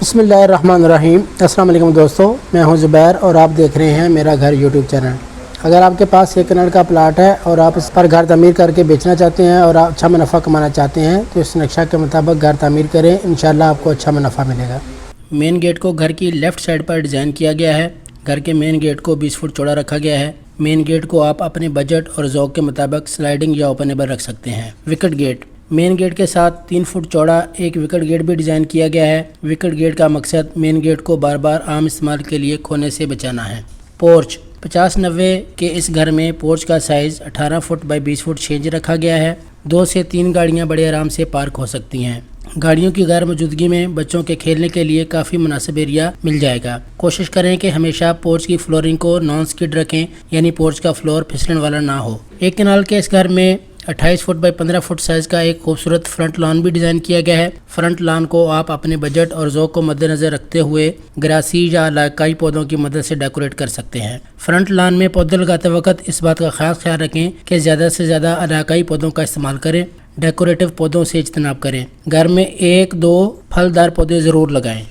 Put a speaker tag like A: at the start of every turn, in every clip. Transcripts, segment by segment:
A: بسم اللہ الرحمن الرحیم۔ السلام علیکم دوستو، میں ہوں زبیر اور آپ دیکھ رہے ہیں میرا گھر یوٹیوب چینل۔ اگر آپ کے پاس 1 کنال کا پلاٹ ہے اور آپ اس پر گھر تعمیر کر کے بیچنا چاہتے ہیں اور آپ اچھا منافع کمانا چاہتے ہیں تو اس نقشہ کے مطابق گھر تعمیر کریں، انشاءاللہ آپ کو اچھا منافع ملے گا۔ مین گیٹ کو گھر کی لیفٹ سائڈ پر ڈیزائن کیا گیا ہے۔ گھر کے مین گیٹ کو 20 فٹ چوڑا رکھا گیا ہے۔ مین گیٹ کو آپ اپنے بجٹ اور ذوق کے مطابق سلائیڈنگ یا اوپنیبل رکھ سکتے ہیں۔ وکٹ گیٹ مین گیٹ کے ساتھ 3 فٹ چوڑا ایک وکٹ گیٹ بھی ڈیزائن کیا گیا ہے۔ وکٹ گیٹ کا مقصد مین گیٹ کو بار بار عام استعمال کے لیے کھونے سے بچانا ہے۔ پورچ 50-90 کے اس گھر میں پورچ کا size 18 feet by 20 feet 6 inch رکھا گیا ہے۔ 2 سے 3 گاڑیاں بڑے آرام سے پارک ہو سکتی ہیں۔ گاڑیوں کی غیر موجودگی میں بچوں کے کھیلنے کے لیے کافی مناسب ایریا مل جائے گا۔ کوشش کریں کہ ہمیشہ پورچ کی فلورنگ کو نان سکڈ رکھیں، یعنی پورچ کا فلور پھسلن والا نہ ہو۔ 1 کنال کے اس گھر میں 28 فٹ بائی 15 فٹ سائز کا ایک خوبصورت فرنٹ لان بھی ڈیزائن کیا گیا ہے۔ فرنٹ لان کو آپ اپنے بجٹ اور ذوق کو مد نظر رکھتے ہوئے گراسی یا علاقائی پودوں کی مدد سے ڈیکوریٹ کر سکتے ہیں۔ فرنٹ لان میں پودے لگاتے وقت اس بات کا خیال رکھیں کہ زیادہ سے زیادہ علاقائی پودوں کا استعمال کریں، ڈیکوریٹو پودوں سے اجتناب کریں۔ گھر میں 1-2 پھلدار پودے ضرور لگائیں۔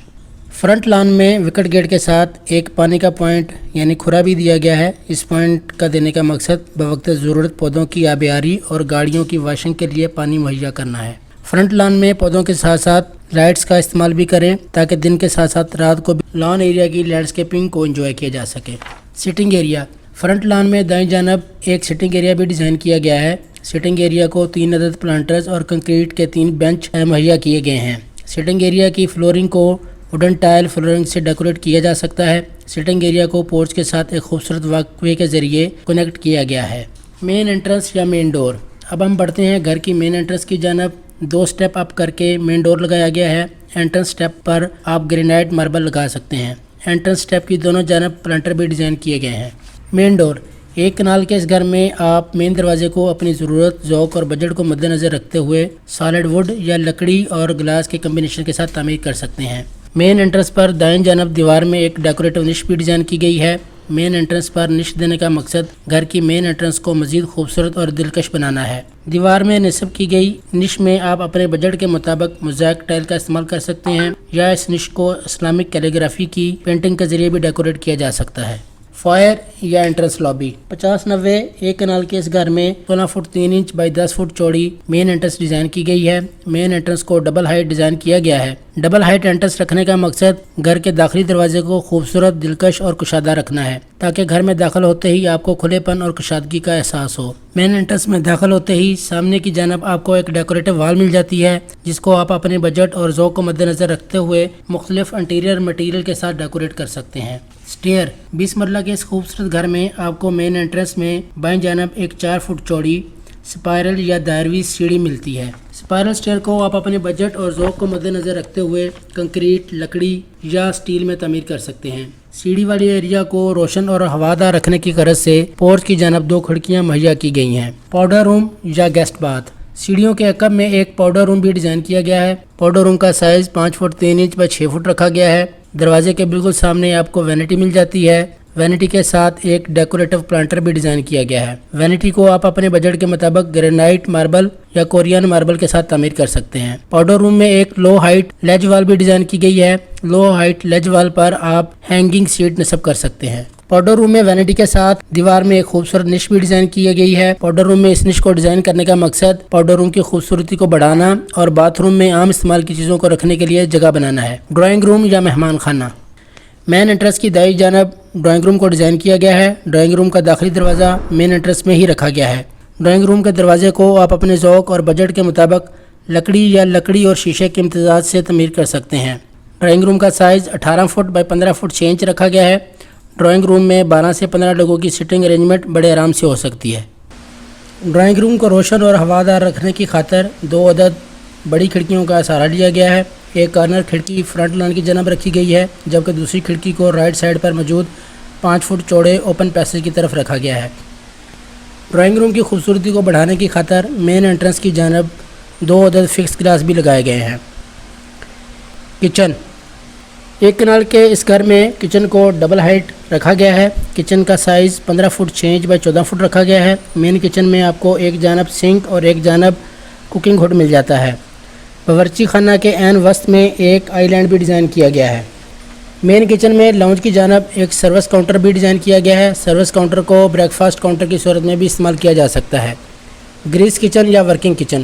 A: فرنٹ لان میں وکٹ گیٹ کے ساتھ ایک پانی کا پوائنٹ یعنی کھرا بھی دیا گیا ہے۔ اس پوائنٹ کا دینے کا مقصد بوقت ضرورت پودوں کی آبیاری اور گاڑیوں کی واشنگ کے لیے پانی مہیا کرنا ہے۔ فرنٹ لان میں پودوں کے ساتھ ساتھ لائٹس کا استعمال بھی کریں تاکہ دن کے ساتھ ساتھ رات کو بھی لان ایریا کی لینڈسکیپنگ کو انجوائے کیا جا سکے۔ سٹنگ ایریا فرنٹ لان میں دائیں جانب ایک سٹنگ ایریا بھی ڈیزائن کیا گیا ہے۔ سٹنگ ایریا کو 3 عدد پلانٹرز اور کنکریٹ کے 3 بینچ مہیا کیے گئے ہیں۔ سٹنگ ایریا کی فلورنگ کو ووڈن ٹائل فلورنگ سے ڈیکوریٹ کیا جا سکتا ہے۔ سٹنگ ایریا کو پورچ کے ساتھ ایک خوبصورت واک وے کے ذریعے کنیکٹ کیا گیا ہے۔ مین انٹرنس یا مین ڈور اب ہم بڑھتے ہیں گھر کی مین انٹرنس کی جانب۔ 2 سٹیپ اپ کر کے مین ڈور لگایا گیا ہے۔ انٹرنس سٹیپ پر آپ گرینائٹ ماربل لگا سکتے ہیں۔ انٹرنس سٹیپ کی دونوں جانب پلانٹر بھی ڈیزائن کیے گئے ہیں۔ مین ڈور 1 کنال کے اس گھر میں آپ مین دروازے کو اپنی ضرورت، ذوق اور بجٹ کو مد نظر رکھتے ہوئے سالڈ ووڈ یا لکڑی اور گلاس کے کمبینیشن کے ساتھ تعمیر کر سکتے ہیں۔ مین انٹرنس پر دائیں جانب دیوار میں ایک ڈیکوریٹو نش بھی ڈیزائن کی گئی ہے۔ مین انٹرنس پر نش دینے کا مقصد گھر کی مین انٹرنس کو مزید خوبصورت اور دلکش بنانا ہے۔ دیوار میں نصب کی گئی نش میں آپ اپنے بجٹ کے مطابق موزیک ٹائل کا استعمال کر سکتے ہیں یا اس نش کو اسلامک کیلیگرافی کی پینٹنگ کے ذریعے بھی ڈیکوریٹ کیا جا سکتا ہے۔ فائر یا انٹرنس لابی 50-90 1 کنال کے اس گھر میں 16 فٹ 3 انچ بائی 10 فٹ چوڑی مین انٹرنس ڈیزائن کی گئی ہے۔ مین انٹرنس کو ڈبل ہائٹ ڈیزائن کیا گیا ہے۔ ڈبل ہائٹ انٹرنس رکھنے کا مقصد گھر کے داخلی دروازے کو خوبصورت، دلکش اور کشادہ رکھنا ہے تاکہ گھر میں داخل ہوتے ہی آپ کو کھلے پن اور کشادگی کا احساس ہو۔ مین انٹرنس میں داخل ہوتے ہی سامنے کی جانب آپ کو ایک ڈیکوریٹو وال مل جاتی ہے جس کو آپ اپنے بجٹ اور ذوق کو مد نظر رکھتے ہوئے مختلف انٹیریئر مٹیریل کے ساتھ ڈیکوریٹ کر سکتے ہیں۔ سٹیئر 20 مرلہ کے اس خوبصورت گھر میں آپ کو مین انٹرنس میں بائیں جانب ایک 4 فٹ چوڑی سپائرل یا دائروی سیڑھی ملتی ہے۔ سپائرل سٹیئر کو آپ اپنے بجٹ اور ذوق کو مد نظر رکھتے ہوئے کنکریٹ، لکڑی یا سٹیل میں تعمیر کر سکتے ہیں۔ سیڑھی والی ایریا کو روشن اور ہوادار رکھنے کی غرض سے پورچ کی جانب 2 کھڑکیاں مہیا کی گئی ہیں۔ پاؤڈر روم یا گیسٹ باتھ سیڑھیوں کے عقب میں ایک پاؤڈر روم بھی ڈیزائن کیا گیا ہے۔ پاؤڈر روم کا size 5 feet 3 inch by 6 feet رکھا گیا ہے۔ دروازے کے بالکل سامنے آپ کو وینٹی مل جاتی ہے۔ وینٹی کے ساتھ ایک ڈیکوریٹو پلانٹر بھی ڈیزائن کیا گیا ہے۔ وینٹی کو آپ اپنے بجٹ کے مطابق گرینائٹ ماربل یا کورین ماربل کے ساتھ تعمیر کر سکتے ہیں۔ پاؤڈر روم میں ایک لو ہائٹ لیج وال بھی ڈیزائن کی گئی ہے۔ لو ہائٹ لیج وال پر آپ ہینگنگ سیٹ نصب کر سکتے ہیں۔ پاؤڈر روم میں وینٹی کے ساتھ دیوار میں ایک خوبصورت نش بھی ڈیزائن کی گئی ہے۔ پاؤڈر روم میں اس نش کو ڈیزائن کرنے کا مقصد پاؤڈر روم کی خوبصورتی کو بڑھانا اور باتھ روم میں عام استعمال کی چیزوں کو رکھنے کے لیے جگہ بنانا ہے۔ ڈرائنگ روم یا مہمان خانہ مین انٹرنس کی دائیں جانب ڈرائنگ روم کو ڈیزائن کیا گیا ہے۔ ڈرائنگ روم کا داخلی دروازہ مین انٹرنس میں ہی رکھا گیا ہے۔ ڈرائنگ روم کے دروازے کو آپ اپنے ذوق اور بجٹ کے مطابق لکڑی اور شیشے کے امتزاج سے تعمیر کر سکتے ہیں۔ ڈرائنگ روم کا size 18 feet by 15 feet 6 inch رکھا گیا ہے۔ ڈرائنگ روم میں 12 سے 15 لوگوں کی سٹنگ ارینجمنٹ بڑے آرام سے ہو سکتی ہے۔ ڈرائنگ روم کو روشن اور ہوادار رکھنے کی خاطر 2 عدد بڑی کھڑکیوں کا سہارا لیا گیا ہے۔ ایک کارنر کھڑکی فرنٹ لان کی جانب رکھی گئی ہے جبکہ دوسری کھڑکی کو رائٹ سائڈ پر موجود 5 فٹ چوڑے اوپن پیسیج کی طرف رکھا گیا ہے۔ ڈرائنگ روم کی خوبصورتی کو بڑھانے کی خاطر مین انٹرنس کی جانب 2 عدد فکس گلاس بھی لگائے گئے ہیں۔ کچن 1 کنال کے اس گھر میں کچن کو ڈبل ہائٹ رکھا گیا ہے۔ کچن کا size 15 feet 6 inch by 14 feet رکھا گیا ہے۔ مین کچن میں آپ کو ایک جانب سنک اور ایک جانب کوکنگ ہوڈ مل جاتا ہے۔ باورچی خانہ کے عین وسط میں ایک آئی لینڈ بھی ڈیزائن کیا گیا ہے۔ مین کچن میں لاؤنج کی جانب ایک سروس کاؤنٹر بھی ڈیزائن کیا گیا ہے۔ سروس کاؤنٹر کو بریک فاسٹ کاؤنٹر کی صورت میں بھی استعمال کیا جا سکتا ہے۔ گریس کچن یا ورکنگ کچن،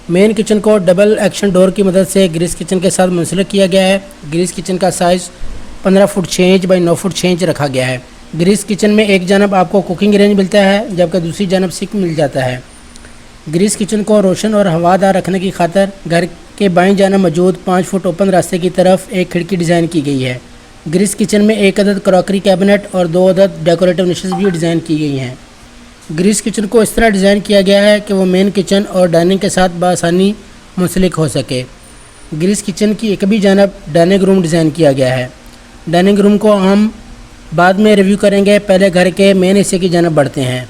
A: مین کچن کو ڈبل ایکشن ڈور کی مدد سے گریس کچن کے ساتھ منسلک کیا گیا ہے۔ گریس کچن کا size 15 feet 6 inch by 9 feet 6 inch رکھا گیا ہے۔ گریس کچن میں ایک جانب آپ کو کوکنگ رینج ملتا ہے جبکہ دوسری جانب سنک مل جاتا ہے۔ گریس کچن کو روشن اور ہوادار رکھنے کی خاطر گھر کے بائیں جانب موجود 5 فٹ اوپن راستے کی طرف ایک کھڑکی ڈیزائن کی گئی ہے۔ گریس کچن میں ایک عدد کراکری کیبنٹ اور 2 عدد ڈیکوریٹو نشز بھی ڈیزائن کی گئی ہیں۔ گریس کچن کو اس طرح ڈیزائن کیا گیا ہے کہ وہ مین کچن اور ڈائننگ کے ساتھ بآسانی منسلک ہو سکے۔ گریس کچن کی ایک بھی جانب ڈائننگ روم ڈیزائن کیا گیا ہے۔ ڈائننگ روم کو ہم بعد میں ریویو کریں گے، پہلے گھر کے مین حصے کی جانب بڑھتے ہیں۔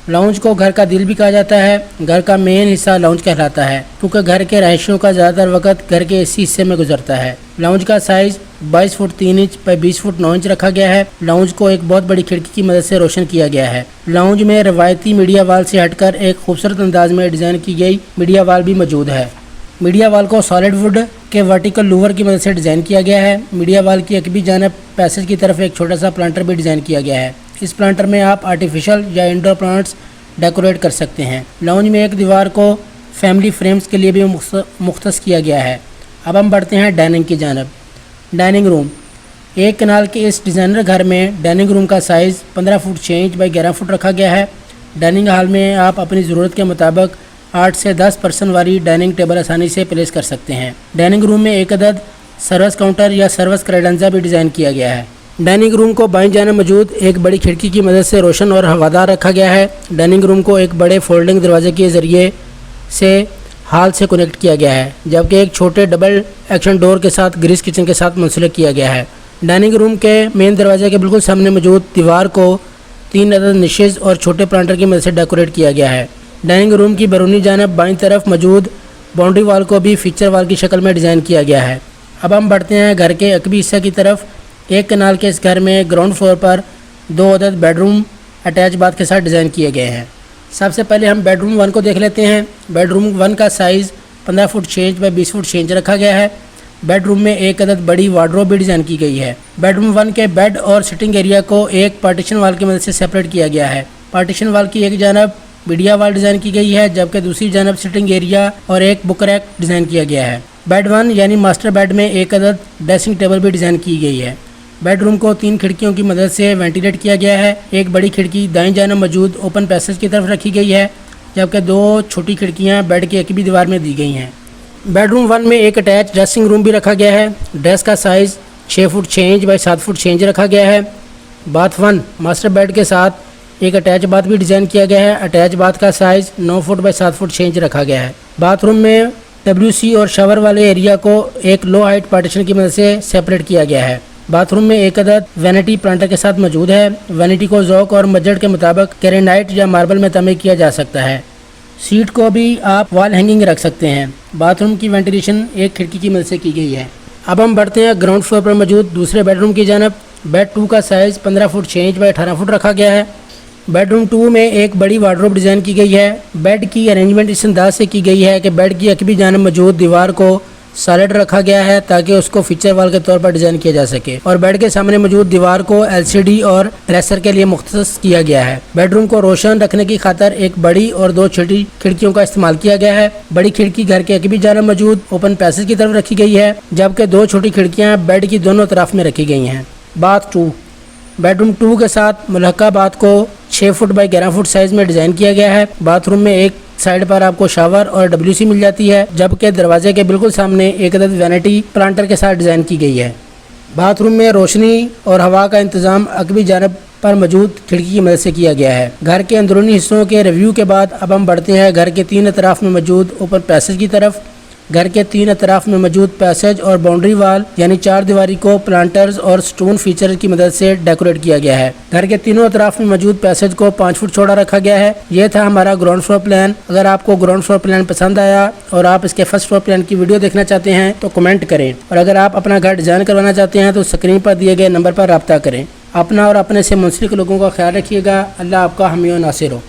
A: لاؤنج کو گھر کا دل بھی کہا جاتا ہے۔ گھر کا مین حصہ لاؤنج کہلاتا ہے کیونکہ گھر کے رہائشیوں کا زیادہ تر وقت گھر کے اسی حصے میں گزرتا ہے۔ لاؤنج کا size 22 feet 3 inch by 20 feet 9 inch رکھا گیا ہے۔ لاؤنج کو ایک بہت بڑی کھڑکی کی مدد سے روشن کیا گیا ہے۔ لاؤنج میں روایتی میڈیا وال سے ہٹ کر ایک خوبصورت انداز میں ڈیزائن کی گئی میڈیا وال بھی موجود ہے۔ میڈیا وال کو سالڈ ووڈ کے ورٹیکل لوور کی مدد سے ڈیزائن کیا گیا ہے۔ میڈیا وال کی ایک بھی جانب پیسج کی طرف ایک چھوٹا سا پلانٹر بھی ڈیزائن کیا گیا ہے۔ اس پلانٹر میں آپ آرٹیفیشل یا انڈور پلانٹس ڈیکوریٹ کر سکتے ہیں۔ لاؤنج میں ایک دیوار کو فیملی فریمز کے لیے بھی مختص کیا گیا ہے۔ اب ہم بڑھتے ہیں ڈائننگ کی جانب۔ ڈائننگ روم، ایک کنال کے اس ڈیزائنر گھر میں ڈائننگ روم کا size 15 feet 6 inch by 11 feet رکھا گیا ہے۔ ڈائننگ ہال میں آپ اپنی ضرورت کے مطابق 8 سے 10 پرسن والی ڈائننگ ٹیبل آسانی سے پلیس کر سکتے ہیں۔ ڈائننگ روم میں ایک عدد سروس کاؤنٹر یا سروس کریڈنزا بھی ڈیزائن کیا گیا ہے۔ ڈائننگ روم کو بائیں جانب موجود ایک بڑی کھڑکی کی مدد سے روشن اور ہوادار رکھا گیا ہے۔ ڈائننگ روم کو ایک بڑے فولڈنگ دروازے کے ذریعے سے ہال سے کنیکٹ کیا گیا ہے جبکہ ایک چھوٹے ڈبل ایکشن ڈور کے ساتھ گریس کچن کے ساتھ منسلک کیا گیا ہے۔ ڈائننگ روم کے مین دروازے کے بالکل سامنے موجود دیوار کو 3 عدد نشز اور چھوٹے پلانٹر کی مدد سے ڈیکوریٹ کیا گیا ہے۔ ڈائننگ روم کی بیرونی جانب بائیں طرف موجود باؤنڈری وال کو بھی فیچر وال کی شکل میں ڈیزائن کیا گیا ہے۔ اب ہم بڑھتے ہیں گھر کے عقبی حصہ کی طرف۔ ایک کنال کے اس گھر میں گراؤنڈ فلور پر 2 عدد بیڈ روم اٹیچ باتھ کے ساتھ ڈیزائن کیے گئے ہیں۔ سب سے پہلے ہم بیڈ روم 1 کو دیکھ لیتے ہیں۔ بیڈ روم 1 کا size 15 feet 6 inch by 20 feet 6 inch رکھا گیا ہے۔ بیڈ روم میں ایک عدد بڑی وارڈروب بھی ڈیزائن کی گئی ہے۔ بیڈ روم 1 کے بیڈ اور سٹنگ ایریا کو ایک پارٹیشن وال کی مدد سے سیپریٹ کیا گیا ہے۔ پارٹیشن وال کی ایک جانب میڈیا وال ڈیزائن کی گئی ہے جبکہ دوسری جانب سٹنگ ایریا اور ایک بک ریک ڈیزائن کیا گیا ہے۔ بیڈ 1 یعنی ماسٹر بیڈ میں ایک عدد ڈریسنگ ٹیبل بھی ڈیزائن کی گئی ہے۔ بیڈ روم کو 3 کھڑکیوں کی مدد سے وینٹیلیٹ کیا گیا ہے۔ ایک بڑی کھڑکی دائیں جانب موجود اوپن پیسج کی طرف رکھی گئی ہے جبکہ 2 چھوٹی کھڑکیاں بیڈ کے ایک بھی دیوار میں دی گئی ہیں۔ بیڈ روم 1 میں ایک اٹیچ ڈریسنگ روم بھی رکھا گیا ہے۔ ڈریس کا size 6 feet 6 inch by 7 feet 6 inch رکھا گیا ہے۔ باتھ 1 ماسٹر بیڈ کے ساتھ ایک اٹیچ باتھ بھی ڈیزائن کیا گیا ہے۔ اٹیچ باتھ کا size 9 feet by 7 feet 6 inch رکھا گیا ہے۔ باتھ روم میں WC اور شاور والے ایریا کو ایک لو ہائٹ پارٹیشن کی مدد سے سیپریٹ کیا گیا ہے۔ باتھ روم میں ایک عدد وینٹی پلانٹر کے ساتھ موجود ہے۔ وینٹی کو ذوق اور بجٹ کے مطابق گرینائٹ یا ماربل میں تعمیر کیا جا سکتا ہے۔ سیٹ کو بھی آپ وال ہینگنگ رکھ سکتے ہیں۔ باتھ روم کی وینٹیلیشن ایک کھڑکی کی مدد سے کی گئی ہے۔ اب ہم بڑھتے ہیں گراؤنڈ فلور پر موجود دوسرے بیڈ روم کی جانب۔ بیڈ 2 کا size 15 feet 6 inch by 18 feet رکھا گیا ہے۔ بیڈ روم 2 میں ایک بڑی وارڈروب ڈیزائن کی گئی ہے۔ بیڈ کی ارینجمنٹ اس انداز سے کی گئی ہے کہ بیڈ کی عقبی جانب موجود دیوار کو سالڈ رکھا گیا ہے تاکہ اس کو فیچر وال کے طور پر ڈیزائن کیا جا سکے اور بیڈ کے سامنے موجود دیوار کو LCD اور ریسر کے لیے مختص کیا گیا ہے۔ بیڈ روم کو روشن رکھنے کی خاطر ایک بڑی اور 2 چھوٹی کھڑکیوں کا استعمال کیا گیا ہے۔ بڑی کھڑکی گھر کے عقبی جانب موجود اوپن پیسج کی طرف رکھی گئی ہے جبکہ 2 چھوٹی کھڑکیاں بیڈ کی دونوں طرف میں رکھی گئی ہیں۔ باتھ 2 بیڈ روم 2 کے ساتھ ملحقہ باتھ کو 6 فٹ بائی 11 فٹ سائز میں ڈیزائن کیا گیا ہے۔ باتھ روم میں ایک سائڈ پر آپ کو شاور اور WC مل جاتی ہے جبکہ دروازے کے بالکل سامنے ایک عدد وینٹی پلانٹر کے ساتھ ڈیزائن کی گئی ہے۔ باتھ روم میں روشنی اور ہوا کا انتظام عقبی جانب پر موجود کھڑکی کی مدد سے کیا گیا ہے۔ گھر کے اندرونی حصوں کے ریویو کے بعد اب ہم بڑھتے ہیں گھر کے 3 اطراف میں موجود اوپن پیسج کی طرف۔ گھر کے 3 اطراف میں موجود پیسج اور باؤنڈری وال یعنی 4 دیواری کو پلانٹرز اور سٹون فیچر کی مدد سے ڈیکوریٹ کیا گیا ہے۔ گھر کے تینوں اطراف میں موجود پیسج کو 5 فٹ چوڑا رکھا گیا ہے۔ یہ تھا ہمارا گراؤنڈ فلور پلان۔ اگر آپ کو گراؤنڈ فلور پلان پسند آیا اور آپ اس کے فرسٹ فلور پلان کی ویڈیو دیکھنا چاہتے ہیں تو کمنٹ کریں، اور اگر آپ اپنا گھر ڈیزائن کروانا چاہتے ہیں تو اسکرین پر دیے گئے نمبر پر رابطہ کریں۔ اپنا اور اپنے سے منسلک لوگوں کا خیال رکھیے گا۔ اللہ آپ کا حامی و ناصر ہو۔